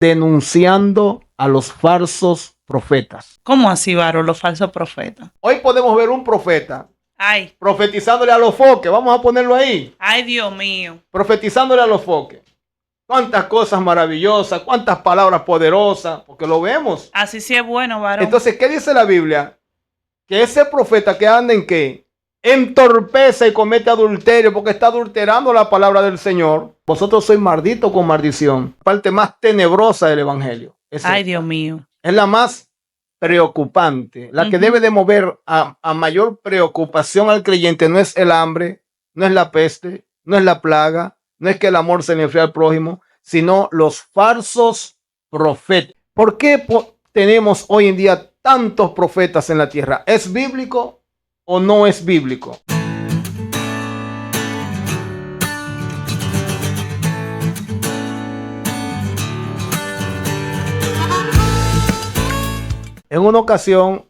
denunciando a los falsos profetas. ¿Cómo así, varón, los falsos profetas? Hoy podemos ver un profeta Ay, profetizándole a los foques. Vamos a ponerlo ahí. ay, Dios mío. Profetizándole a los foques. Cuántas cosas maravillosas, cuántas palabras poderosas, porque lo vemos. Así sí es bueno, varón. Entonces, ¿qué dice la Biblia? Que ese profeta que anda en qué? Entorpece y comete adulterio porque está adulterando la palabra del Señor. Vosotros sois malditos con maldición. Parte más tenebrosa del evangelio. Ay, Dios mío. Es la más preocupante. La que debe de mover a mayor preocupación al creyente no es el hambre, no es la peste, no es la plaga, no es que el amor se le enfría al prójimo, sino los falsos profetas. ¿Por qué tenemos hoy en día tantos profetas en la tierra? ¿Es bíblico o no es bíblico? En una ocasión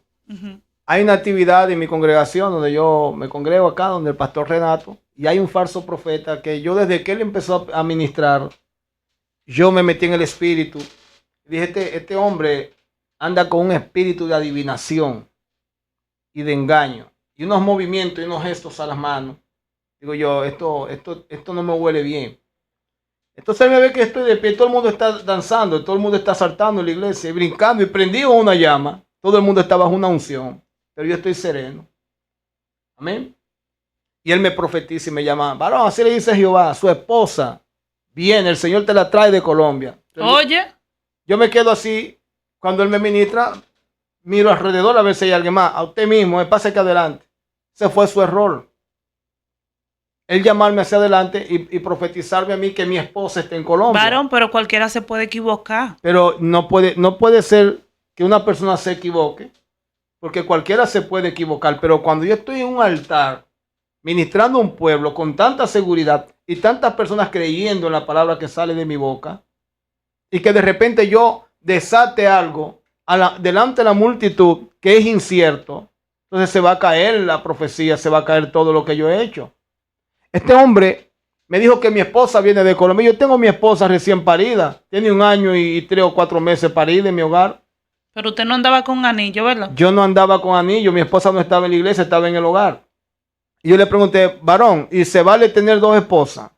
hay una actividad en mi congregación donde yo me congrego acá, donde el pastor Renato, y hay un falso profeta que yo desde que él empezó a ministrar, yo me metí en el espíritu. Dije, este hombre anda con un espíritu de adivinación y de engaño, y unos movimientos y unos gestos a las manos. Digo yo, esto no me huele bien. Entonces él me ve que estoy de pie, todo el mundo está danzando, todo el mundo está saltando en la iglesia, y brincando y prendido una llama. Todo el mundo está bajo una unción, pero yo estoy sereno. Amén. Y él me profetiza y me llama, varón, así le dice Jehová, su esposa viene, el Señor te la trae de Colombia. Entonces, Oye. yo me quedo así, cuando él me ministra, miro alrededor a ver si hay alguien más. A usted mismo, pase aquí adelante. Ese fue su error. Él llamarme hacia adelante y profetizarme a mí que mi esposa esté en Colombia. Varón, pero cualquiera se puede equivocar. Pero no puede ser que una persona se equivoque, porque cualquiera se puede equivocar. Pero cuando yo estoy en un altar, ministrando a un pueblo con tanta seguridad y tantas personas creyendo en la palabra que sale de mi boca, y que de repente yo desate algo delante de la multitud que es incierto, entonces se va a caer la profecía, se va a caer todo lo que yo he hecho. Este hombre me dijo que mi esposa viene de Colombia. Yo tengo mi esposa recién parida. Tiene 1 año y 3 o 4 meses parida en mi hogar. Pero usted no andaba con anillo, ¿verdad? Yo no andaba con anillo. Mi esposa no estaba en la iglesia, estaba en el hogar. Y yo le pregunté, varón, ¿y se vale tener 2 esposas?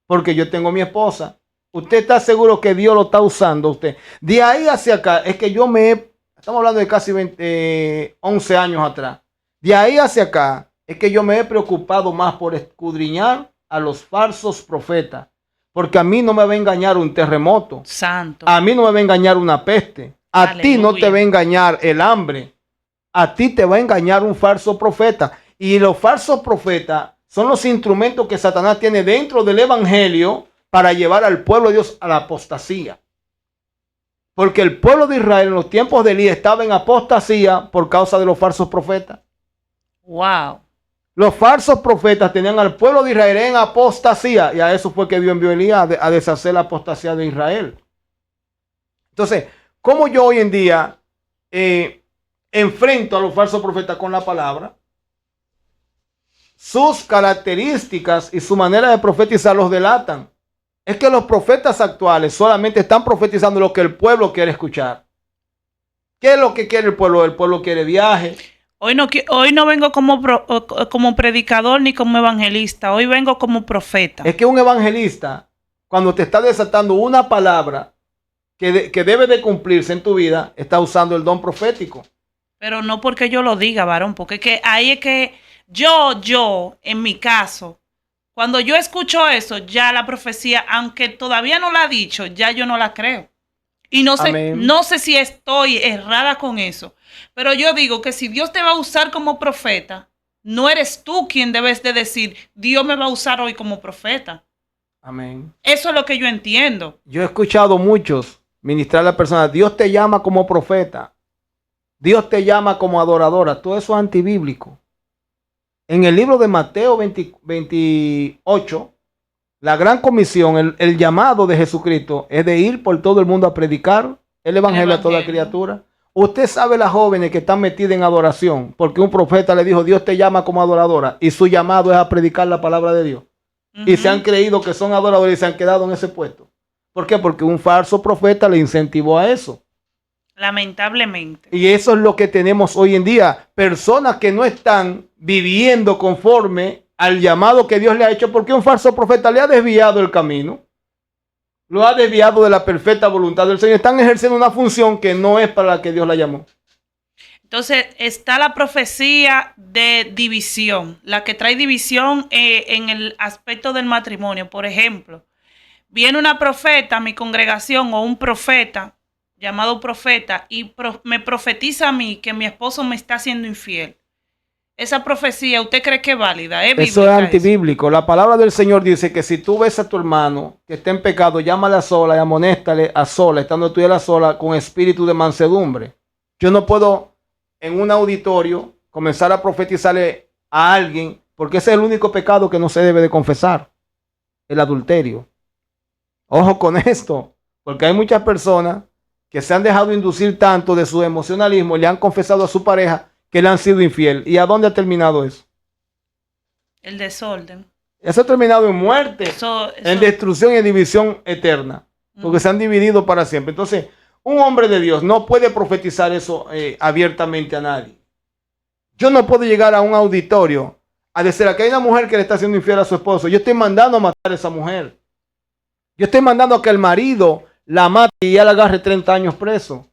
Porque yo tengo mi esposa. ¿Usted está seguro que Dios lo está usando usted? De ahí hacia acá, es que estamos hablando de casi 11 años atrás. De ahí hacia acá, es que yo me he preocupado más por escudriñar a los falsos profetas. Porque a mí no me va a engañar un terremoto. Santo. A mí no me va a engañar una peste. A ti no te va a engañar el hambre. A ti te va a engañar un falso profeta. Y los falsos profetas son los instrumentos que Satanás tiene dentro del evangelio para llevar al pueblo de Dios a la apostasía. Porque el pueblo de Israel en los tiempos de Elías estaba en apostasía por causa de los falsos profetas. Wow. Los falsos profetas tenían al pueblo de Israel en apostasía, y a eso fue que Dios envió a Elías a deshacer la apostasía de Israel. Entonces, ¿cómo yo hoy en día enfrento a los falsos profetas con la palabra? Sus características y su manera de profetizar los delatan. Es que los profetas actuales solamente están profetizando lo que el pueblo quiere escuchar. ¿Qué es lo que quiere el pueblo? El pueblo quiere viaje. Hoy no vengo como predicador ni como evangelista. Hoy vengo como profeta. Es que un evangelista, cuando te está desatando una palabra que debe de cumplirse en tu vida, está usando el don profético. Pero no porque yo lo diga, varón, porque ahí es que yo, en mi caso, cuando yo escucho eso, ya la profecía, aunque todavía no la ha dicho, ya yo no la creo. Y no sé si estoy errada con eso. Pero yo digo que si Dios te va a usar como profeta, no eres tú quien debes de decir, Dios me va a usar hoy como profeta. Amén. Eso es lo que yo entiendo. Yo he escuchado muchos ministrar a la persona, Dios te llama como profeta, Dios te llama como adoradora. Todo eso es antibíblico. En el libro de Mateo 28, la gran comisión, el llamado de Jesucristo es de ir por todo el mundo a predicar el evangelio a toda criatura. Usted sabe las jóvenes que están metidas en adoración porque un profeta le dijo, Dios te llama como adoradora, y su llamado es a predicar la palabra de Dios. Y se han creído que son adoradores y se han quedado en ese puesto. ¿Por qué? Porque un falso profeta le incentivó a eso. Lamentablemente. Y eso es lo que tenemos hoy en día. Personas que no están viviendo conforme al llamado que Dios le ha hecho, porque un falso profeta le ha desviado el camino. Lo ha desviado de la perfecta voluntad del Señor. Están ejerciendo una función que no es para la que Dios la llamó. Entonces está la profecía de división, la que trae división en el aspecto del matrimonio. Por ejemplo, viene una profeta a mi congregación o un profeta llamado profeta y me profetiza a mí que mi esposo me está haciendo infiel. Esa profecía, ¿usted cree que es válida? Eso es antibíblico. La palabra del Señor dice que si tú ves a tu hermano que está en pecado, llámale a sola y amonéstale a sola, estando tú y él a sola, con espíritu de mansedumbre. Yo no puedo en un auditorio comenzar a profetizarle a alguien, porque ese es el único pecado que no se debe de confesar, el adulterio. Ojo con esto, porque hay muchas personas que se han dejado inducir tanto de su emocionalismo y le han confesado a su pareja que le han sido infiel. ¿Y a dónde ha terminado eso? El desorden. Eso ha terminado en muerte, en destrucción y en división eterna, porque se han dividido para siempre. Entonces, un hombre de Dios no puede profetizar eso abiertamente a nadie. Yo no puedo llegar a un auditorio a decir que hay una mujer que le está haciendo infiel a su esposo. Yo estoy mandando a matar a esa mujer. Yo estoy mandando a que el marido la mate y ya la agarre 30 años preso.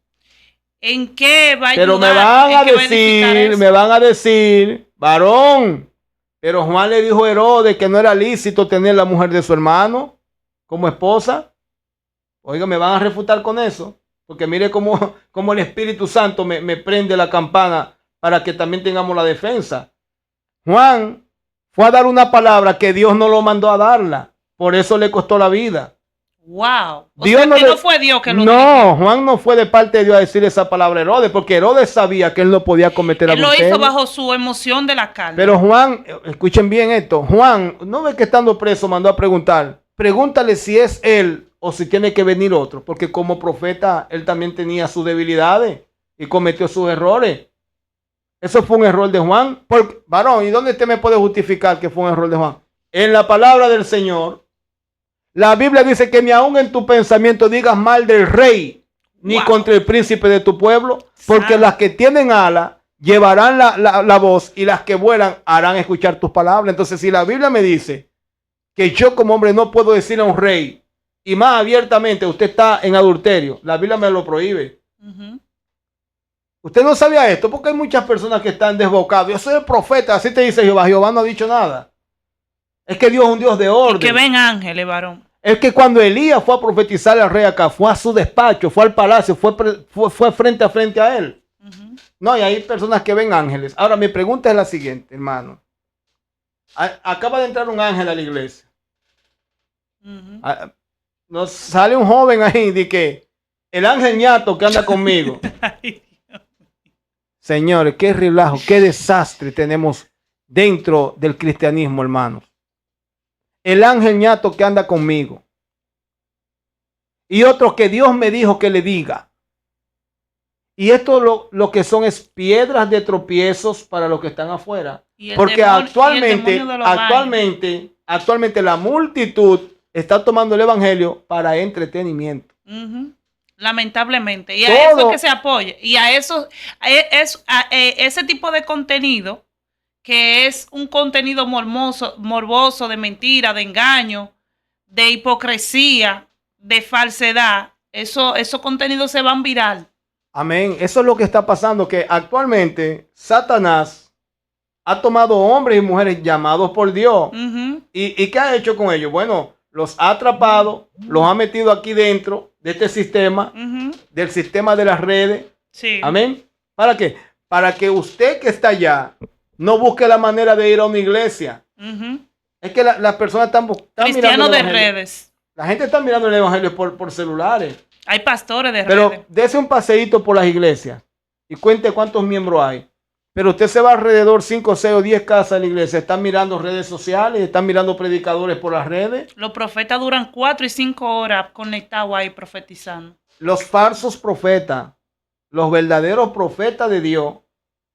¿En qué va a ayudar? Pero me van a decir, varón, pero Juan le dijo a Herodes que no era lícito tener la mujer de su hermano como esposa. Oiga, me van a refutar con eso. Porque mire cómo el Espíritu Santo me prende la campana para que también tengamos la defensa. Juan fue a dar una palabra que Dios no lo mandó a darla. Por eso le costó la vida. Wow. Dios no fue Dios que lo dijo. No, Juan no fue de parte de Dios a decir esa palabra a Herodes, porque Herodes sabía que él no podía cometer adulterio. Él lo hizo bajo su emoción de la carne. Pero Juan, escuchen bien esto, Juan, no ve que estando preso mandó a preguntar, pregúntale si es él o si tiene que venir otro, porque como profeta él también tenía sus debilidades y cometió sus errores. Eso fue un error de Juan. Varón, ¿y dónde usted me puede justificar que fue un error de Juan? En la palabra del Señor. La Biblia dice que ni aun en tu pensamiento digas mal del rey, ni contra el príncipe de tu pueblo, porque las que tienen alas llevarán la voz y las que vuelan harán escuchar tus palabras. Entonces, si la Biblia me dice que yo como hombre no puedo decirle a un rey, y más abiertamente, usted está en adulterio, la Biblia me lo prohíbe. Usted no sabía esto, porque hay muchas personas que están desbocadas. Yo soy el profeta, así te dice Jehová. Jehová no ha dicho nada. Es que Dios es un Dios de orden. Y que ven ángeles, varón. Es que cuando Elías fue a profetizar al rey acá, fue a su despacho, fue al palacio, fue frente a frente a él. No, y hay personas que ven ángeles. Ahora, mi pregunta es la siguiente, hermano. Acaba de entrar un ángel a la iglesia. Nos sale un joven ahí de que el ángel ñato que anda conmigo. Señores, qué relajo, qué desastre tenemos dentro del cristianismo, hermanos. El ángel ñato que anda conmigo. Y otro que Dios me dijo que le diga. Y esto lo que son es piedras de tropiezos para los que están afuera. Porque actualmente la multitud está tomando el evangelio para entretenimiento. Lamentablemente. Y a eso es que se apoya. Y a eso, ese tipo de contenido, que es un contenido morboso, de mentira, de engaño, de hipocresía, de falsedad, esos contenidos se van viral. Amén. Eso es lo que está pasando, que actualmente Satanás ha tomado hombres y mujeres llamados por Dios. ¿Y qué ha hecho con ellos? Bueno, los ha atrapado, los ha metido aquí dentro de este sistema, del sistema de las redes. Sí. Amén. ¿Para qué? Para que usted que está allá no busque la manera de ir a una iglesia. Es que las personas están cristianos de redes. La gente está mirando el evangelio por celulares. Hay pastores de redes. Pero dése un paseíto por las iglesias y cuente cuántos miembros hay. Pero usted se va alrededor 5, 6 o 10 casas de la iglesia. Están mirando redes sociales, están mirando predicadores por las redes. Los profetas duran 4 y 5 horas conectados ahí profetizando. Los falsos profetas, los verdaderos profetas de Dios,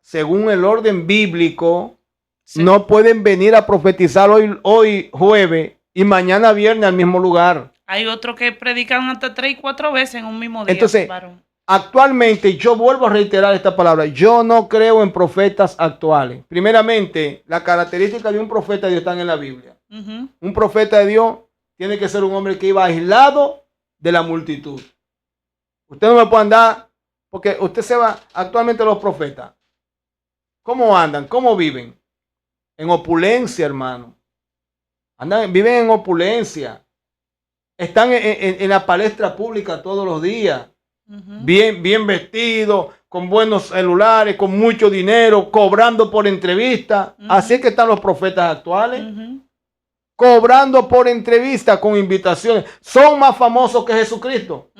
según el orden bíblico, no pueden venir a profetizar hoy jueves y mañana viernes al mismo lugar. Hay otros que predican hasta 3 y 4 veces en un mismo día. Entonces, varón. actualmente, yo vuelvo a reiterar esta palabra, yo no creo en profetas actuales. Primeramente, las características de un profeta de Dios están en la Biblia. Un profeta de Dios tiene que ser un hombre que iba aislado de la multitud. Usted no me puede andar, porque usted se va, actualmente los profetas, ¿cómo andan? ¿Cómo viven? En opulencia, hermano. Viven en opulencia. Están en la palestra pública todos los días. Bien vestidos, con buenos celulares, con mucho dinero, cobrando por entrevista. Así es que están los profetas actuales. Cobrando por entrevista con invitaciones. Son más famosos que Jesucristo.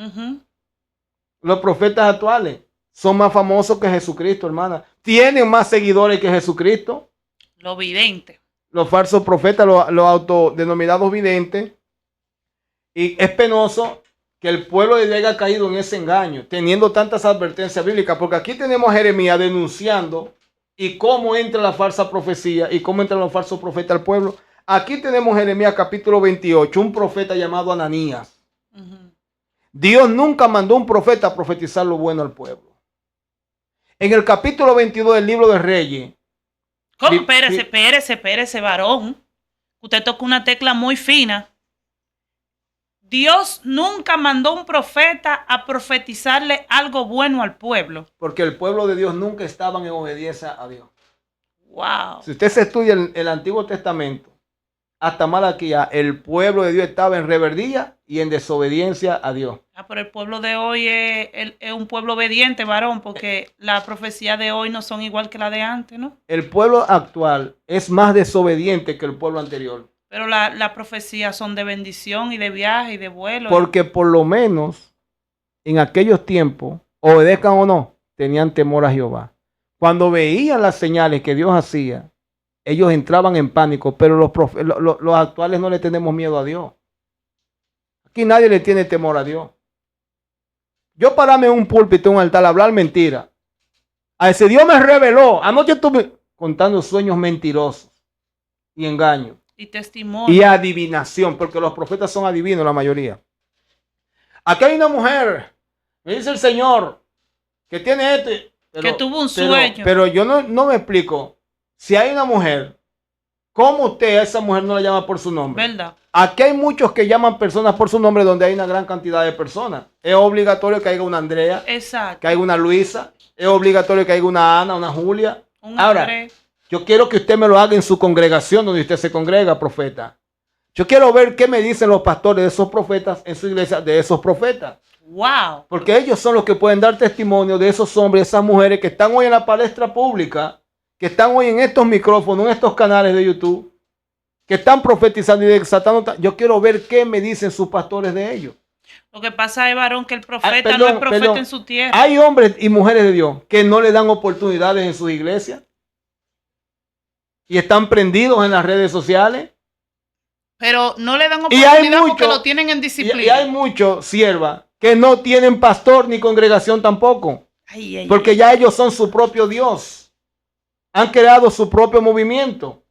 Los profetas actuales son más famosos que Jesucristo, hermana. Tienen más seguidores que Jesucristo. Los videntes. Los falsos profetas, los autodenominados videntes. Y es penoso que el pueblo de Dios haya caído en ese engaño, teniendo tantas advertencias bíblicas, porque aquí tenemos a Jeremías denunciando y cómo entra la falsa profecía y cómo entran los falsos profetas al pueblo. Aquí tenemos Jeremías capítulo 28, un profeta llamado Ananías. Dios nunca mandó un profeta a profetizar lo bueno al pueblo. En el capítulo 22 del libro de Reyes. ¿Cómo? Espérese, varón. Usted toca una tecla muy fina. Dios nunca mandó un profeta a profetizarle algo bueno al pueblo. Porque el pueblo de Dios nunca estaba en obediencia a Dios. Wow. Si usted se estudia el Antiguo Testamento, hasta Malaquías, el pueblo de Dios estaba en rebeldía y en desobediencia a Dios. Pero el pueblo de hoy es un pueblo obediente, varón, porque las profecías de hoy no son igual que la de antes, ¿no? El pueblo actual es más desobediente que el pueblo anterior. Pero las profecías son de bendición y de viaje y de vuelo. Porque por lo menos en aquellos tiempos, obedezcan o no, tenían temor a Jehová. Cuando veían las señales que Dios hacía, ellos entraban en pánico, pero los actuales no le tenemos miedo a Dios. Aquí nadie le tiene temor a Dios. Yo pararme en un púlpito, en un altar, a hablar mentira. A ese Dios me reveló. Anoche estuve contando sueños mentirosos y engaños. Y testimonio. Y adivinación, porque los profetas son adivinos la mayoría. Aquí hay una mujer, me dice el Señor, que tiene que tuvo un sueño. Pero yo no me explico. Si hay una mujer, ¿cómo usted a esa mujer no la llama por su nombre? ¿Verdad? Aquí hay muchos que llaman personas por su nombre donde hay una gran cantidad de personas. Es obligatorio que haya una Andrea, exacto, que haya una Luisa, es obligatorio que haya una Ana, una Julia. Ahora, yo quiero que usted me lo haga en su congregación donde usted se congrega, profeta. Yo quiero ver qué me dicen los pastores de esos profetas en su iglesia, de esos profetas. Wow. Porque ellos son los que pueden dar testimonio de esos hombres, esas mujeres que están hoy en la palestra pública, que están hoy en estos micrófonos, en estos canales de YouTube, que están profetizando y desatando. Yo quiero ver qué me dicen sus pastores de ellos. Lo que pasa es, varón, que el profeta no es profeta en su tierra. Hay hombres y mujeres de Dios que no le dan oportunidades en sus iglesias y están prendidos en las redes sociales. Pero no le dan oportunidad porque lo tienen en disciplina. Y hay muchos siervas que no tienen pastor ni congregación tampoco. Porque ya ellos son su propio Dios. Han creado su propio movimiento.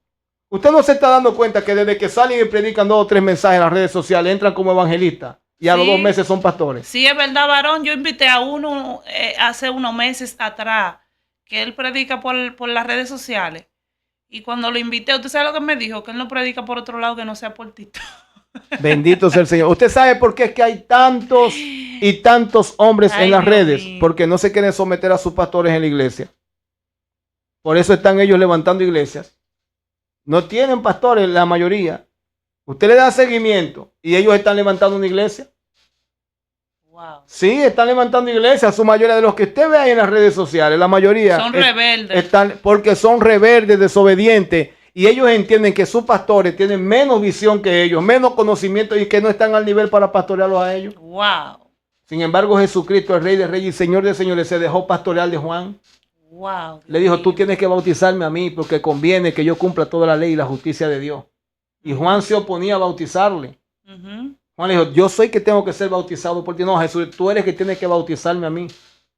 Usted no se está dando cuenta que desde que salen y predican 2 o 3 mensajes en las redes sociales, entran como evangelistas y a los 2 meses son pastores. Sí, es verdad, varón. Yo invité a uno hace unos meses atrás que él predica por las redes sociales. Y cuando lo invité, ¿usted sabe lo que me dijo? Que él no predica por otro lado que no sea por TikTok. Bendito sea el Señor. ¿Usted sabe por qué es que hay tantos y tantos hombres en las redes? Porque no se quieren someter a sus pastores en la iglesia. Por eso están ellos levantando iglesias. No tienen pastores la mayoría. Usted le da seguimiento y ellos están levantando una iglesia. Wow. Sí, están levantando iglesias. Su mayoría de los que usted ve ahí en las redes sociales, la mayoría son rebeldes. Están porque son rebeldes, desobedientes. Y ellos entienden que sus pastores tienen menos visión que ellos, menos conocimiento y que no están al nivel para pastorearlos a ellos. Wow. Sin embargo, Jesucristo, el Rey de Reyes y Señor de Señores, se dejó pastorear de Juan. Wow. Le dijo, tú tienes que bautizarme a mí porque conviene que yo cumpla toda la ley y la justicia de Dios. Y Juan se oponía a bautizarle. Juan le dijo, yo soy que tengo que ser bautizado por ti. No, Jesús, tú eres que tienes que bautizarme a mí.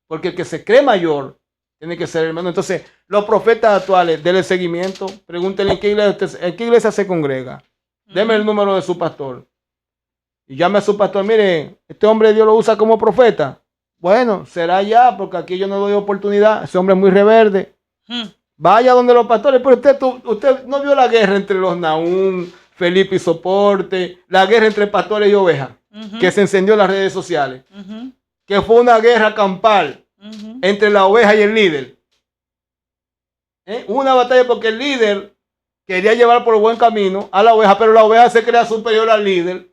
Porque el que se cree mayor tiene que ser hermano. Entonces, los profetas actuales, denle seguimiento. Pregúntenle en qué iglesia se congrega. Deme el número de su pastor. y llame a su pastor, mire, este hombre Dios lo usa como profeta. Bueno, será ya, porque aquí yo no doy oportunidad. Ese hombre es muy reverde. Vaya donde los pastores. Pero usted no vio la guerra entre los Nahum, Felipe y Soporte, la guerra entre pastores y ovejas, que se encendió en las redes sociales, que fue una guerra campal entre la oveja y el líder. Una batalla porque el líder quería llevar por el buen camino a la oveja, pero la oveja se crea superior al líder,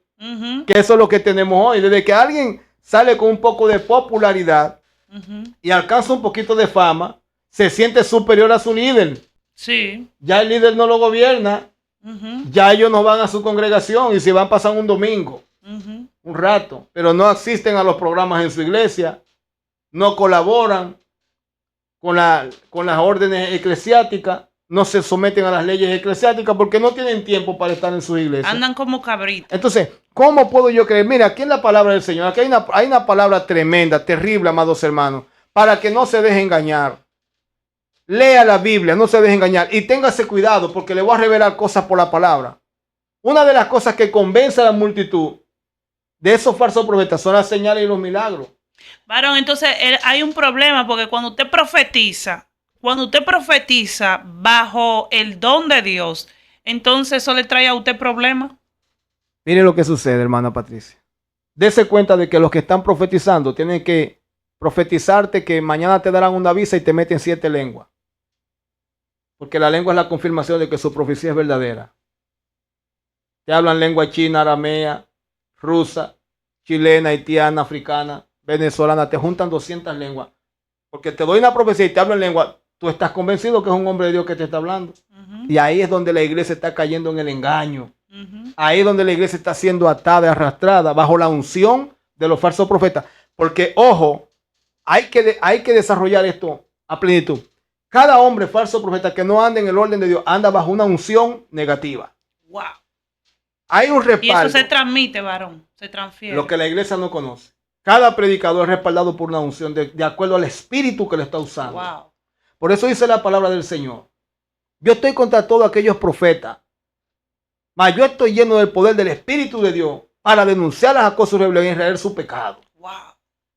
que eso es lo que tenemos hoy. Desde que alguien sale con un poco de popularidad y alcanza un poquito de fama, se siente superior a su líder. Sí. Ya el líder no lo gobierna, ya ellos no van a su congregación y se van pasando un domingo, un rato, pero no asisten a los programas en su iglesia, no colaboran con las órdenes eclesiásticas, no se someten a las leyes eclesiásticas porque no tienen tiempo para estar en su iglesia. Andan como cabritos. Entonces, ¿cómo puedo yo creer? Mira, aquí en la palabra del Señor, aquí hay una palabra tremenda, terrible, amados hermanos, para que no se deje engañar. Lea la Biblia, no se deje engañar y téngase cuidado porque le voy a revelar cosas por la palabra. Una de las cosas que convence a la multitud de esos falsos profetas son las señales y los milagros. Varón, entonces hay un problema porque cuando usted profetiza bajo el don de Dios, entonces eso le trae a usted problemas. Mire lo que sucede, hermana Patricia. Dese cuenta de que los que están profetizando tienen que profetizarte que mañana te darán una visa y te meten 7 lenguas. Porque la lengua es la confirmación de que su profecía es verdadera. Te hablan lengua china, aramea, rusa, chilena, haitiana, africana, venezolana. Te juntan 200 lenguas. Porque te doy una profecía y te hablo en lengua. Tú estás convencido que es un hombre de Dios que te está hablando. Y ahí es donde la iglesia está cayendo en el engaño. Ahí es donde la iglesia está siendo atada y arrastrada bajo la unción de los falsos profetas. Porque, ojo, hay que desarrollar esto a plenitud. Cada hombre falso profeta que no anda en el orden de Dios anda bajo una unción negativa. Wow. Hay un respaldo. Y eso se transmite, varón. Se transfiere. Lo que la iglesia no conoce. Cada predicador es respaldado por una unción de acuerdo al espíritu que le está usando. Wow. Por eso dice la palabra del Señor. Yo estoy contra todos aquellos profetas. Mas yo estoy lleno del poder del Espíritu de Dios para denunciar las cosas y rebelión y Israel su pecado. Wow.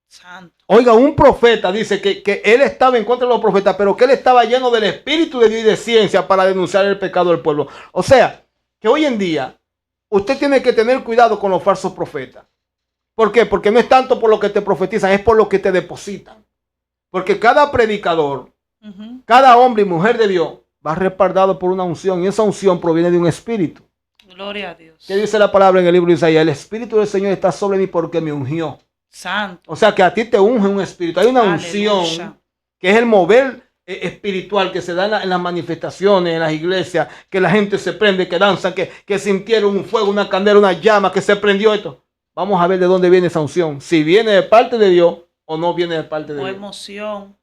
Santo. Oiga, un profeta dice que él estaba en contra de los profetas, pero que él estaba lleno del Espíritu de Dios y de ciencia para denunciar el pecado del pueblo. O sea, que hoy en día usted tiene que tener cuidado con los falsos profetas. ¿Por qué? Porque no es tanto por lo que te profetizan, es por lo que te depositan. Porque cada predicador, cada hombre y mujer de Dios va respaldado por una unción y esa unción proviene de un espíritu. Gloria a Dios. ¿Qué dice la palabra en el libro de Isaías? El Espíritu del Señor está sobre mí porque me ungió. Santo. O sea que a ti te unge un espíritu. Hay una unción que es el mover espiritual que se da en las manifestaciones, en las iglesias, que la gente se prende, que danza, que sintieron un fuego, una candela, una llama, que se prendió esto. Vamos a ver de dónde viene esa unción. Si viene de parte de Dios o no viene de parte de Dios. O emoción.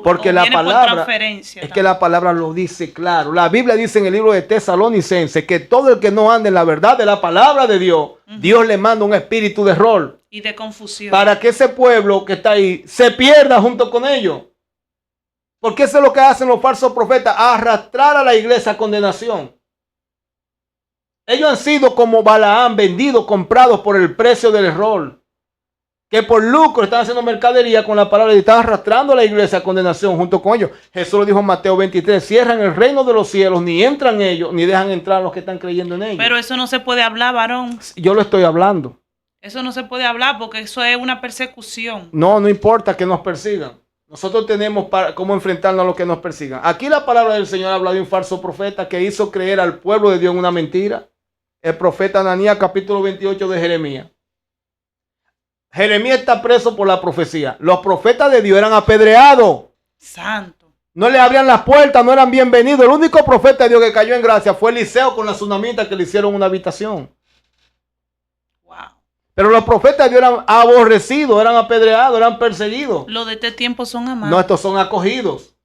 Porque la palabra es que la palabra lo dice claro. La Biblia dice en el libro de Tesalonicenses que todo el que no ande en la verdad de la palabra de Dios, Dios le manda un espíritu de error y de confusión para que ese pueblo que está ahí se pierda junto con ellos. Porque eso es lo que hacen los falsos profetas, arrastrar a la iglesia a condenación. Ellos han sido como Balaam, vendidos, comprados por el precio del error. Que por lucro están haciendo mercadería con la palabra y están arrastrando a la iglesia a condenación junto con ellos. Jesús lo dijo en Mateo 23, cierran el reino de los cielos, ni entran ellos, ni dejan entrar a los que están creyendo en ellos. Pero eso no se puede hablar, varón. Yo lo estoy hablando. Eso no se puede hablar porque eso es una persecución. No importa que nos persigan. Nosotros tenemos cómo enfrentarnos a los que nos persigan. Aquí la palabra del Señor habla de un falso profeta que hizo creer al pueblo de Dios en una mentira. El profeta Ananías, capítulo 28 de Jeremías. Jeremías está preso por la profecía. Los profetas de Dios eran apedreados. Santo. No le abrían las puertas, no eran bienvenidos. El único profeta de Dios que cayó en gracia fue Eliseo con la tsunamita que le hicieron una habitación. Wow. Pero los profetas de Dios eran aborrecidos, eran apedreados, eran perseguidos. Los de este tiempo son amados. No, estos son acogidos.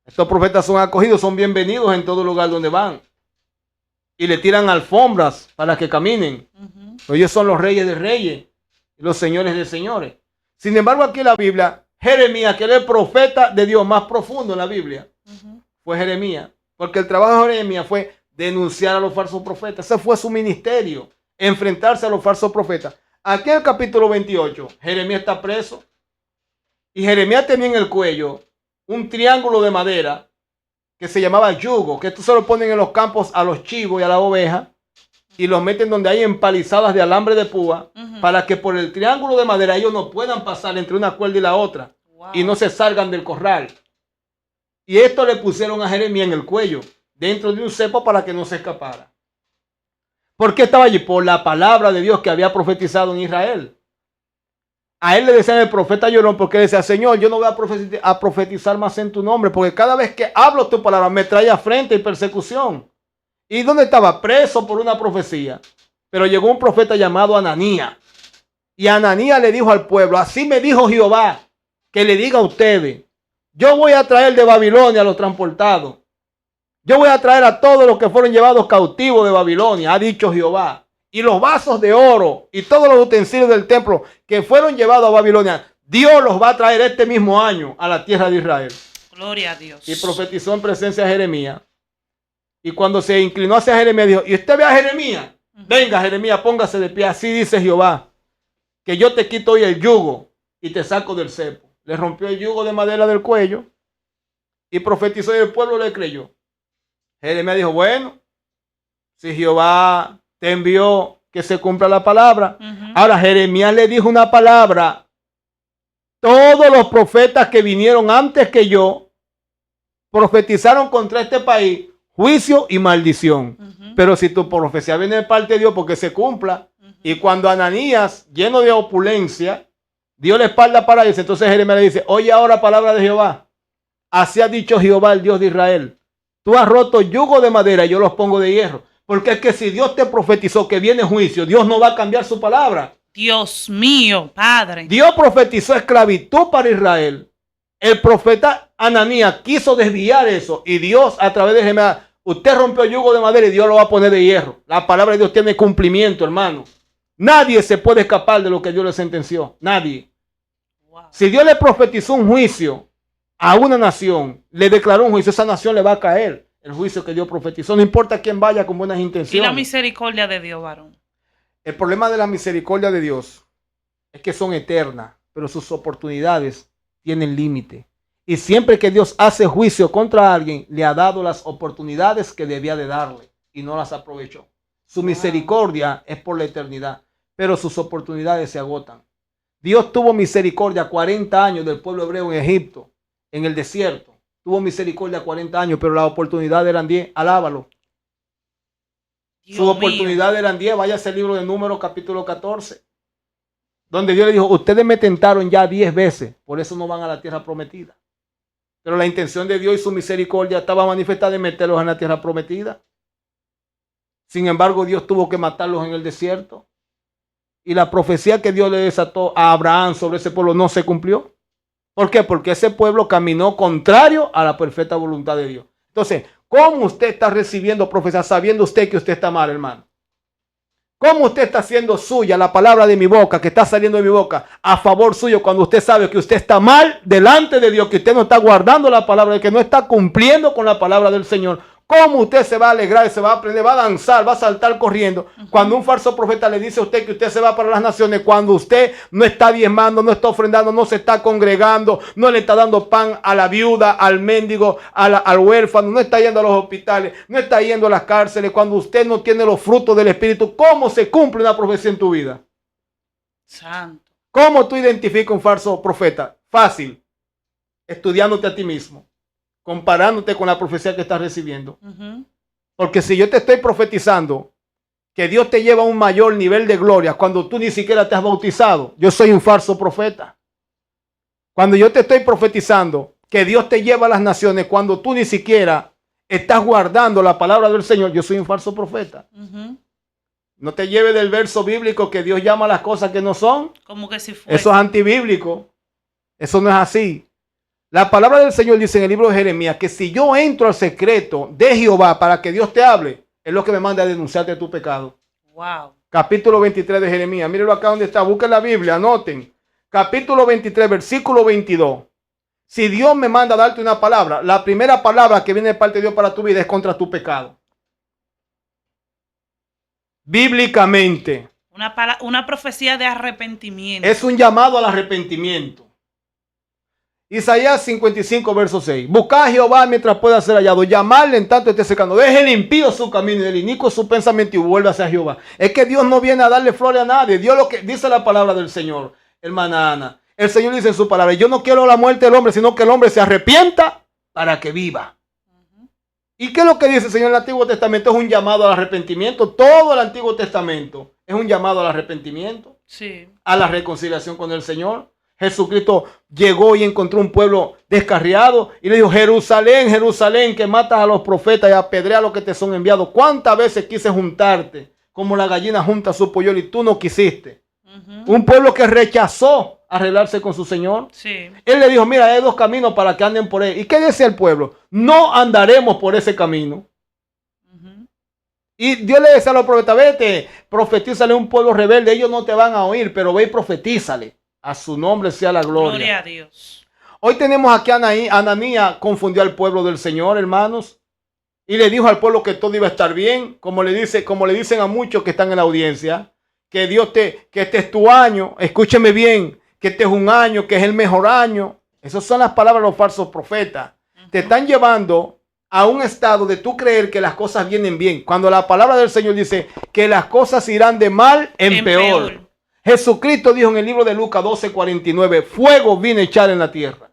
Estos profetas son acogidos, son bienvenidos en todo lugar donde van. Y le tiran alfombras para que caminen. Ellos son los reyes de reyes. Los señores de señores. Sin embargo, aquí en la Biblia, Jeremías, que era el profeta de Dios más profundo en la Biblia, fue Jeremías. Porque el trabajo de Jeremías fue denunciar a los falsos profetas. Ese fue su ministerio. enfrentarse a los falsos profetas. Aquí en el capítulo 28, Jeremías está preso y Jeremías tenía en el cuello un triángulo de madera que se llamaba yugo, que esto se lo ponen en los campos a los chivos y a las ovejas y los meten donde hay empalizadas de alambre de púa para que por el triángulo de madera ellos no puedan pasar entre una cuerda y la otra y no se salgan del corral. Y esto le pusieron a Jeremías en el cuello, dentro de un cepo para que no se escapara. ¿Por qué estaba allí? Por la palabra de Dios que había profetizado en Israel. A él le decían el profeta llorón porque decía, Señor, yo no voy a profetizar más en tu nombre, porque cada vez que hablo tu palabra me trae afrenta y persecución. ¿Y dónde estaba? Preso por una profecía. Pero llegó un profeta llamado Ananías. Y Ananías le dijo al pueblo, así me dijo Jehová, que le diga a ustedes, yo voy a traer de Babilonia a los transportados. Yo voy a traer a todos los que fueron llevados cautivos de Babilonia, ha dicho Jehová. Y los vasos de oro y todos los utensilios del templo que fueron llevados a Babilonia, Dios los va a traer este mismo año a la tierra de Israel. Gloria a Dios. Y profetizó en presencia de Jeremías. Y cuando se inclinó hacia Jeremías, dijo, ¿y usted ve a Jeremías? Venga, Jeremías, póngase de pie. Así dice Jehová, que yo te quito hoy el yugo y te saco del cepo. Le rompió el yugo de madera del cuello y profetizó y el pueblo le creyó. Jeremías dijo, bueno, si Jehová te envió, que se cumpla la palabra. Ahora Jeremías le dijo una palabra. Todos los profetas que vinieron antes que yo profetizaron contra este país juicio y maldición. Pero si tu profecía viene de parte de Dios, porque se cumpla. Y cuando Ananías, lleno de opulencia, dio la espalda para ellos, entonces Jeremías le dice, oye ahora palabra de Jehová. Así ha dicho Jehová, el Dios de Israel. Tú has roto yugo de madera y yo los pongo de hierro. Porque es que si Dios te profetizó que viene juicio, Dios no va a cambiar su palabra. Dios mío, Padre. Dios profetizó esclavitud para Israel. El profeta Ananías quiso desviar eso. Y Dios a través de Jeremías, usted rompió el yugo de madera y Dios lo va a poner de hierro. La palabra de Dios tiene cumplimiento, hermano. Nadie se puede escapar de lo que Dios le sentenció. Nadie. Wow. Si Dios le profetizó un juicio a una nación, le declaró un juicio, esa nación le va a caer. El juicio que Dios profetizó, no importa quién vaya con buenas intenciones. Y la misericordia de Dios, varón. El problema de la misericordia de Dios es que son eternas, pero sus oportunidades tienen límite. Y siempre que Dios hace juicio contra alguien, le ha dado las oportunidades que debía de darle y no las aprovechó. Su misericordia es por la eternidad, pero sus oportunidades se agotan. Dios tuvo misericordia 40 años del pueblo hebreo en Egipto, en el desierto. Tuvo misericordia 40 años, pero la oportunidad eran 10. Alábalo. Su oportunidad eran 10. Váyase al libro de Números, capítulo 14. Donde Dios le dijo, ustedes me tentaron ya 10 veces. Por eso no van a la tierra prometida. Pero la intención de Dios y su misericordia estaba manifestada en meterlos en la tierra prometida. Sin embargo, Dios tuvo que matarlos en el desierto. Y la profecía que Dios le desató a Abraham sobre ese pueblo no se cumplió. ¿Por qué? Porque ese pueblo caminó contrario a la perfecta voluntad de Dios. Entonces, ¿cómo usted está recibiendo profecía sabiendo usted que usted está mal, hermano? ¿Cómo usted está haciendo suya la palabra de mi boca, que está saliendo de mi boca, a favor suyo cuando usted sabe que usted está mal delante de Dios, que usted no está guardando la palabra, que no está cumpliendo con la palabra del Señor? ¿Cómo usted se va a alegrar, se va a aprender, va a danzar, va a saltar corriendo cuando un falso profeta le dice a usted que usted se va para las naciones, cuando usted no está diezmando, no está ofrendando, no se está congregando, no le está dando pan a la viuda, al mendigo, al huérfano, no está yendo a los hospitales, no está yendo a las cárceles, cuando usted no tiene los frutos del Espíritu? ¿Cómo se cumple una profecía en tu vida? Santo. ¿Cómo tú identificas un falso profeta? Fácil, estudiándote a ti mismo, comparándote con la profecía que estás recibiendo. Porque si yo te estoy profetizando que Dios te lleva a un mayor nivel de gloria cuando tú ni siquiera te has bautizado, yo soy un falso profeta. Cuando yo te estoy profetizando que Dios te lleva a las naciones cuando tú ni siquiera estás guardando la palabra del Señor, yo soy un falso profeta. No te lleve del verso bíblico que Dios llama a las cosas que no son. Como que si fuese. Eso es antibíblico. Eso no es así. La palabra del Señor dice en el libro de Jeremías que si yo entro al secreto de Jehová para que Dios te hable, es lo que me manda a denunciarte tu pecado. Wow. Capítulo 23 de Jeremías. Mírenlo acá donde está. Busquen la Biblia, anoten. Capítulo 23, versículo 22. Si Dios me manda a darte una palabra, la primera palabra que viene de parte de Dios para tu vida es contra tu pecado. bíblicamente. Una profecía de arrepentimiento. Es un llamado al arrepentimiento. Isaías 55, verso 6. Buscad a Jehová mientras pueda ser hallado. Llamadle en tanto esté cercano. Deje el impío su camino y el inicuo su pensamiento y vuelva hacia Jehová. Es que Dios no viene a darle flores a nadie. Dios lo que dice la palabra del Señor, hermana Ana. El Señor dice en su palabra: yo no quiero la muerte del hombre, sino que el hombre se arrepienta para que viva. ¿Y qué es lo que dice el Señor en el Antiguo Testamento? Es un llamado al arrepentimiento. Todo el Antiguo Testamento es un llamado al arrepentimiento, sí, a la reconciliación con el Señor. Jesucristo llegó y encontró un pueblo descarriado y le dijo: Jerusalén, Jerusalén, que matas a los profetas y apedreas a los que te son enviados. ¿Cuántas veces quise juntarte como la gallina junta su polluelo y tú no quisiste? Un pueblo que rechazó arreglarse con su Señor. Sí. Él le dijo: mira, hay dos caminos para que anden por él. ¿Y qué decía el pueblo? No andaremos por ese camino. Y Dios le decía a los profetas: vete, profetízale a un pueblo rebelde. Ellos no te van a oír, pero ve y profetízale. A su nombre sea la gloria. Gloria a Dios. Hoy tenemos aquí a Ananías. Confundió al pueblo del Señor, hermanos. Y le dijo al pueblo que todo iba a estar bien. Como le dicen a muchos que están en la audiencia. Que que este es tu año. Escúcheme bien. Que este es un año, que es el mejor año. Esas son las palabras de los falsos profetas. Te están llevando a un estado de tú creer que las cosas vienen bien. Cuando la palabra del Señor dice que las cosas irán de mal en peor. Jesucristo dijo en el libro de Lucas 12:49, fuego vine a echar en la tierra.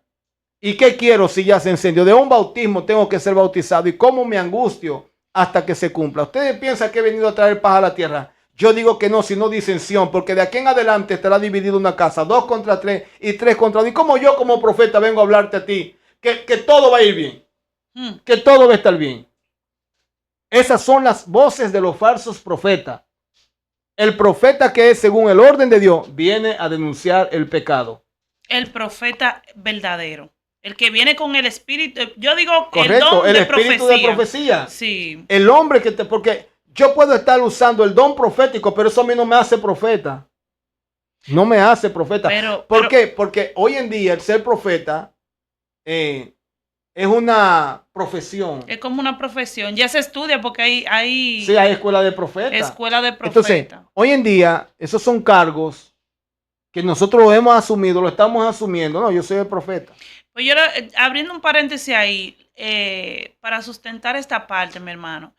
¿Y qué quiero si ya se encendió? De un bautismo tengo que ser bautizado. ¿Y cómo me angustio hasta que se cumpla? ¿Ustedes piensan que he venido a traer paz a la tierra? Yo digo que no, sino disensión, porque de aquí en adelante estará dividido una casa, 2 contra 3 y 3 contra 2. Y como yo como profeta vengo a hablarte a ti, que todo va a ir bien, que todo va a estar bien. Esas son las voces de los falsos profetas. El profeta que es según el orden de Dios viene a denunciar el pecado. El profeta verdadero. El que viene con el espíritu. Yo digo correcto, el don el espíritu de profecía. Sí. El hombre porque yo puedo estar usando el don profético, pero eso a mí no me hace profeta. No me hace profeta. ¿Por qué? Porque hoy en día el ser profeta es una profesión. Es como una profesión. Ya se estudia porque hay sí, hay escuela de profeta. Escuela de profeta. Entonces, hoy en día, esos son cargos que nosotros hemos asumido, lo estamos asumiendo. No, yo soy el profeta. Pues yo, abriendo un paréntesis ahí, para sustentar esta parte, mi hermano.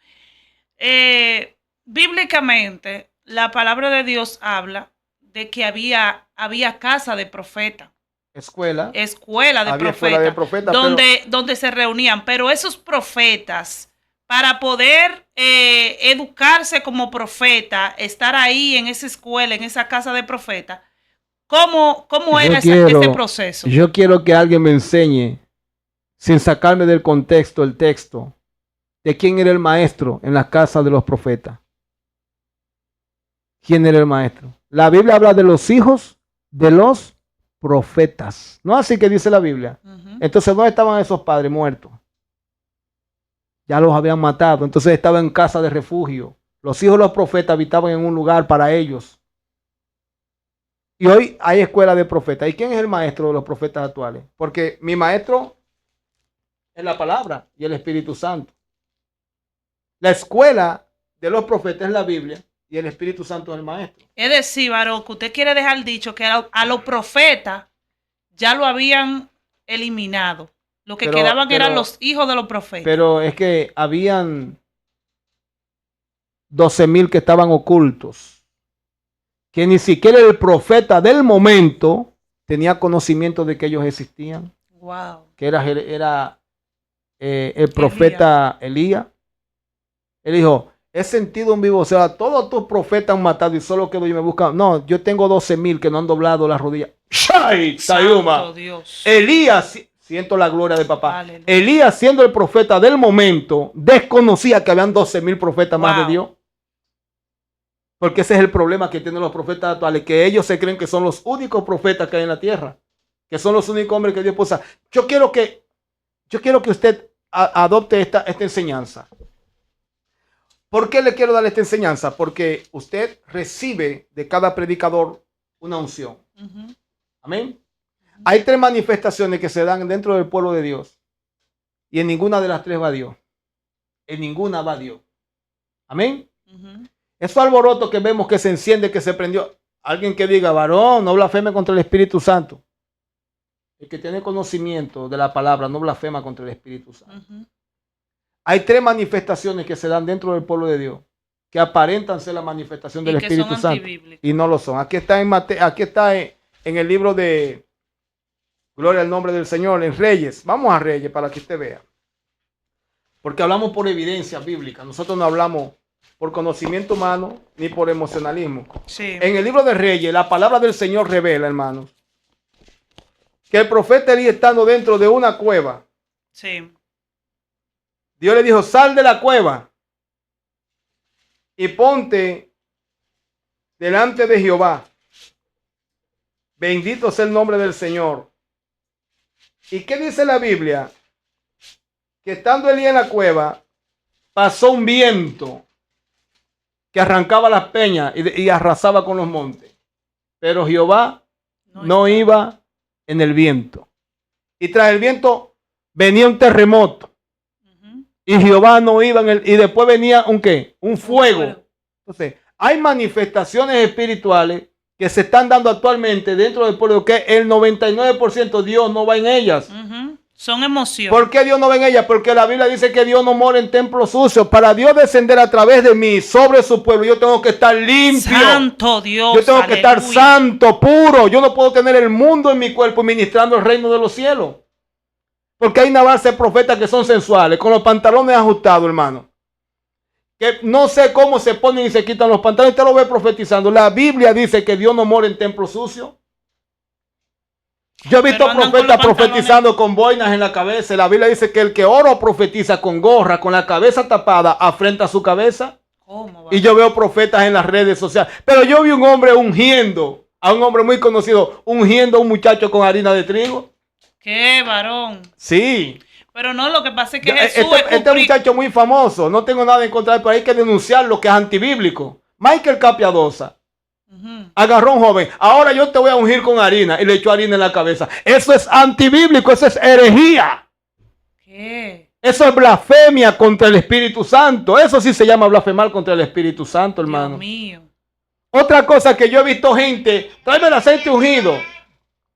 Bíblicamente, la palabra de Dios habla de que había casa de profeta. Escuela de profetas, donde se reunían, pero esos profetas, para poder educarse como profeta, estar ahí en esa escuela, en esa casa de profetas, ¿cómo era ese proceso? Yo quiero que alguien me enseñe, sin sacarme del contexto, el texto, de quién era el maestro en la casa de los profetas. ¿Quién era el maestro? La Biblia habla de los hijos de los profetas. ¿No así que dice la Biblia? Entonces, ¿dónde estaban esos padres muertos? Ya los habían matado. Entonces estaban en casa de refugio. Los hijos de los profetas habitaban en un lugar para ellos. Y hoy hay escuela de profetas. ¿Y quién es el maestro de los profetas actuales? Porque mi maestro es la palabra y el Espíritu Santo. La escuela de los profetas es la Biblia. Y el Espíritu Santo es el maestro. Es decir, varón, que usted quiere dejar dicho que a los profetas ya lo habían eliminado. Lo que quedaban eran los hijos de los profetas. Pero es que habían 12,000 que estaban ocultos. Que ni siquiera el profeta del momento tenía conocimiento de que ellos existían. Wow. Que era el profeta Elías. Él dijo: he sentido un vivo, o sea, todos tus profetas han matado y solo quedo yo me buscan. No, yo tengo 12,000 que no han doblado las rodillas. ¡Shai! Santo Dios. Elías, siento la gloria de papá. Aleluya. Elías, siendo el profeta del momento, desconocía que habían 12,000 profetas más de Dios. Porque ese es el problema que tienen los profetas actuales, que ellos se creen que son los únicos profetas que hay en la tierra, que son los únicos hombres que Dios puso. Yo quiero que usted adopte esta enseñanza. ¿Por qué le quiero dar esta enseñanza? Porque usted recibe de cada predicador una unción. Amén. Hay 3 manifestaciones que se dan dentro del pueblo de Dios. Y en ninguna de las 3 va Dios. En ninguna va Dios. Amén. Esos alborotos que vemos que se enciende, que se prendió. Alguien que diga, varón, no blasfeme contra el Espíritu Santo. El que tiene conocimiento de la palabra no blasfema contra el Espíritu Santo. Hay 3 manifestaciones que se dan dentro del pueblo de Dios, que aparentan ser la manifestación del Espíritu Santo y no lo son. Aquí está en el libro de Gloria al nombre del Señor, en Reyes. Vamos a Reyes para que usted vea. Porque hablamos por evidencia bíblica. Nosotros no hablamos por conocimiento humano ni por emocionalismo. Sí. En el libro de Reyes, la palabra del Señor revela, hermanos, que el profeta Elías, estando dentro de una cueva, sí, Dios le dijo, sal de la cueva y ponte delante de Jehová. Bendito sea el nombre del Señor. ¿Y qué dice la Biblia? Que estando Elías en la cueva, pasó un viento que arrancaba las peñas y arrasaba con los montes. Pero Jehová no iba en el viento. Y tras el viento venía un terremoto. Y Jehová no iba en el... Y después venía un ¿qué? Un fuego. Entonces, hay manifestaciones espirituales que se están dando actualmente dentro del pueblo, que el 99% Dios no va en ellas. Son emociones. ¿Por qué Dios no va en ellas? Porque la Biblia dice que Dios no mora en templos sucios. Para Dios descender a través de mí sobre su pueblo, yo tengo que estar limpio. Santo Dios. Yo tengo que estar santo, puro. Yo no puedo tener el mundo en mi cuerpo ministrando el reino de los cielos. Porque hay una base de profetas que son sensuales, con los pantalones ajustados, hermano. Que no sé cómo se ponen y se quitan los pantalones. Usted lo ve profetizando. La Biblia dice que Dios no mora en templos sucios. Yo he visto profetas profetizando con boinas en la cabeza. La Biblia dice que el que ora o profetiza con gorra, con la cabeza tapada, afrenta su cabeza. Y yo veo profetas en las redes sociales. Pero yo vi un hombre ungiendo, a un hombre muy conocido, ungiendo a un muchacho con harina de trigo. ¿Qué, varón? Sí. Pero no, lo que pasa es que Jesús este muchacho muy famoso, no tengo nada en contra de él, pero hay que denunciar lo que es antibíblico. Michael Capiadosa agarró a un joven. Ahora yo te voy a ungir con harina y le echó harina en la cabeza. Eso es antibíblico, eso es herejía. ¿Qué? Eso es blasfemia contra el Espíritu Santo. Eso sí se llama blasfemar contra el Espíritu Santo, hermano. Dios mío. Otra cosa que yo he visto gente, tráeme el aceite ungido,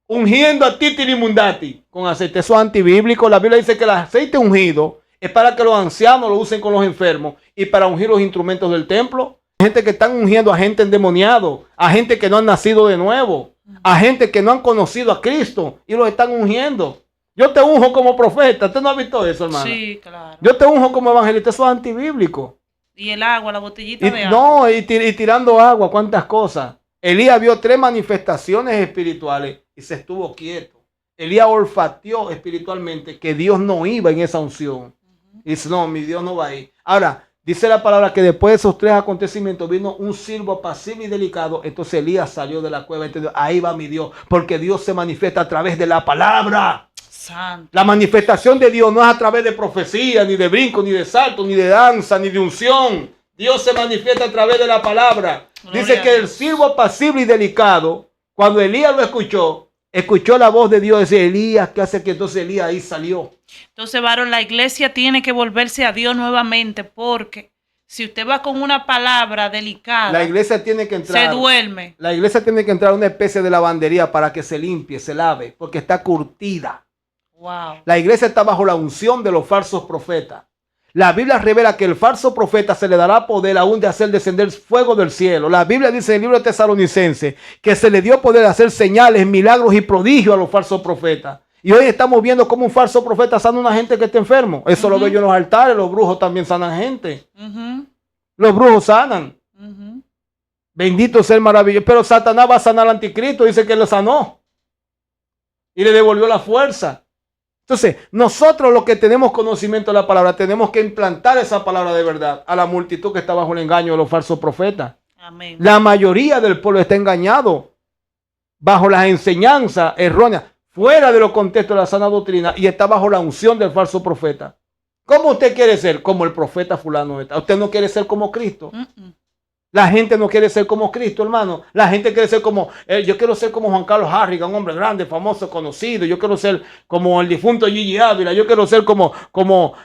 ungiendo a Titirimundati con aceite. Eso es antibíblico. La Biblia dice que el aceite ungido es para que los ancianos lo usen con los enfermos y para ungir los instrumentos del templo. Gente que están ungiendo a gente endemoniado, a gente que no han nacido de nuevo, a gente que no han conocido a Cristo y los están ungiendo. Yo te unjo como profeta. ¿Usted no ha visto eso, hermano? Sí, claro. Yo te unjo como evangelista. Eso es antibíblico. Y el agua, la botellita de agua. No, y tirando agua, cuántas cosas. Elías vio 3 manifestaciones espirituales y se estuvo quieto. Elías olfateó espiritualmente que Dios no iba en esa unción. Y dice, no, mi Dios no va ahí. Ahora, dice la palabra que después de esos 3 acontecimientos vino un silbo apacible y delicado. Entonces Elías salió de la cueva y entendió, ahí va mi Dios. Porque Dios se manifiesta a través de la palabra. Santo. La manifestación de Dios no es a través de profecía, ni de brinco, ni de salto, ni de danza, ni de unción. Dios se manifiesta a través de la palabra. Dice que el silbo apacible y delicado, cuando Elías lo escuchó la voz de Dios, dice Elías, ¿qué hace? Que entonces Elías ahí salió. Entonces, varón, la iglesia tiene que volverse a Dios nuevamente, porque si usted va con una palabra delicada, la iglesia tiene que entrar. Se duerme. La iglesia tiene que entrar a una especie de lavandería para que se limpie, se lave, porque está curtida. Wow. La iglesia está bajo la unción de los falsos profetas. La Biblia revela que el falso profeta se le dará poder aún de hacer descender fuego del cielo. La Biblia dice en el libro de Tesalonicenses que se le dio poder de hacer señales, milagros y prodigios a los falsos profetas. Y hoy estamos viendo cómo un falso profeta sana a una gente que está enfermo. Eso lo veo yo en los altares. Los brujos también sanan gente. Los brujos sanan. Bendito sea el maravilloso. Pero Satanás va a sanar al anticristo. Dice que lo sanó. Y le devolvió la fuerza. Entonces, nosotros los que tenemos conocimiento de la palabra, tenemos que implantar esa palabra de verdad a la multitud que está bajo el engaño de los falsos profetas. Amén. La mayoría del pueblo está engañado bajo las enseñanzas erróneas, fuera de los contextos de la sana doctrina, y está bajo la unción del falso profeta. ¿Cómo usted quiere ser? Como el profeta fulano. Usted no quiere ser como Cristo. La gente no quiere ser como Cristo, hermano. La gente quiere ser como, yo quiero ser como Juan Carlos Harrigan, un hombre grande, famoso, conocido. Yo quiero ser como el difunto Gigi Ávila. Yo quiero ser como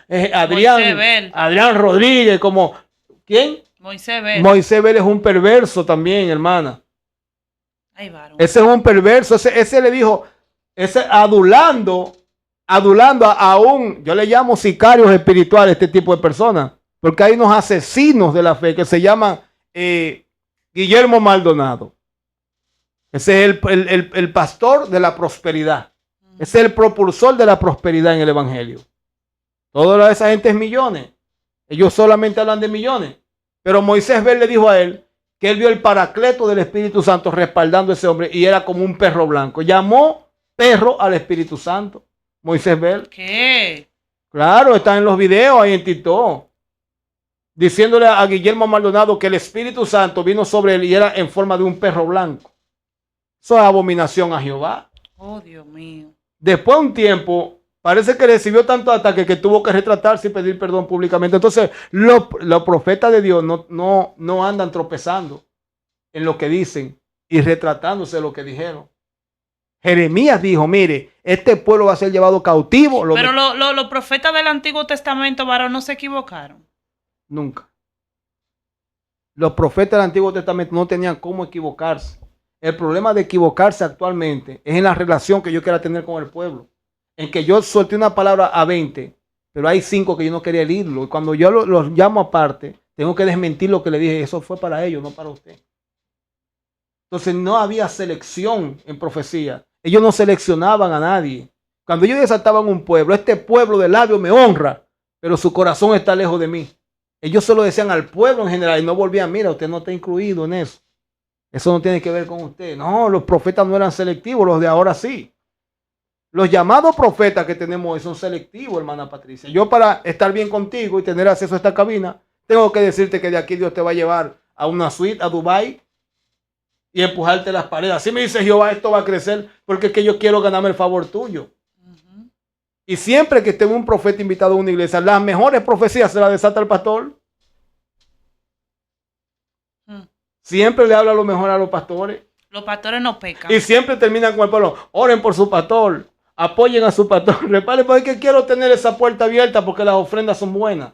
Adrián Rodríguez, como, ¿quién? Moisés Vélez. Moisés Vélez es un perverso también, hermana. Ay, varón. Ese es un perverso. Ese le dijo, ese adulando a un, yo le llamo sicarios espirituales, este tipo de personas. Porque hay unos asesinos de la fe que se llaman Guillermo Maldonado. Ese es el pastor de la prosperidad. Ese es el propulsor de la prosperidad en el evangelio. Toda esa gente es millones. Ellos solamente hablan de millones. Pero Moisés Vélez le dijo a él que él vio el paracleto del Espíritu Santo respaldando a ese hombre y era como un perro blanco. Llamó perro al Espíritu Santo. Moisés Vélez. ¿Qué? Claro, está en los videos ahí en TikTok. Diciéndole a Guillermo Maldonado que el Espíritu Santo vino sobre él y era en forma de un perro blanco. Eso es abominación a Jehová. Oh, Dios mío. Después de un tiempo, parece que recibió tanto ataque que tuvo que retratarse y pedir perdón públicamente. Entonces, los profetas de Dios no andan tropezando en lo que dicen y retratándose de lo que dijeron. Jeremías dijo, mire, este pueblo va a ser llevado cautivo. Pero los profetas del Antiguo Testamento, varón, no se equivocaron. Nunca. Los profetas del Antiguo Testamento no tenían cómo equivocarse. El problema de equivocarse actualmente es en la relación que yo quiera tener con el pueblo. En que yo solté una palabra a 20, pero hay 5 que yo no quería herirlo. Y cuando yo los llamo aparte, tengo que desmentir lo que le dije. Eso fue para ellos, no para usted. Entonces no había selección en profecía. Ellos no seleccionaban a nadie. Cuando ellos desataban un pueblo, este pueblo de labios me honra, pero su corazón está lejos de mí. Ellos solo decían al pueblo en general y no volvían, mira, usted no está incluido en eso. Eso no tiene que ver con usted. No, los profetas no eran selectivos, los de ahora sí. Los llamados profetas que tenemos hoy son selectivos, hermana Patricia. Yo para estar bien contigo y tener acceso a esta cabina, tengo que decirte que de aquí Dios te va a llevar a una suite, a Dubái, y empujarte las paredes. Así me dice Jehová, esto va a crecer porque es que yo quiero ganarme el favor tuyo. Y siempre que esté un profeta invitado a una iglesia, las mejores profecías se las desata el pastor. Siempre le habla lo mejor a los pastores. Los pastores no pecan. Y siempre terminan con el pueblo. Oren por su pastor. Apoyen a su pastor. Reparen, porque quiero tener esa puerta abierta porque las ofrendas son buenas.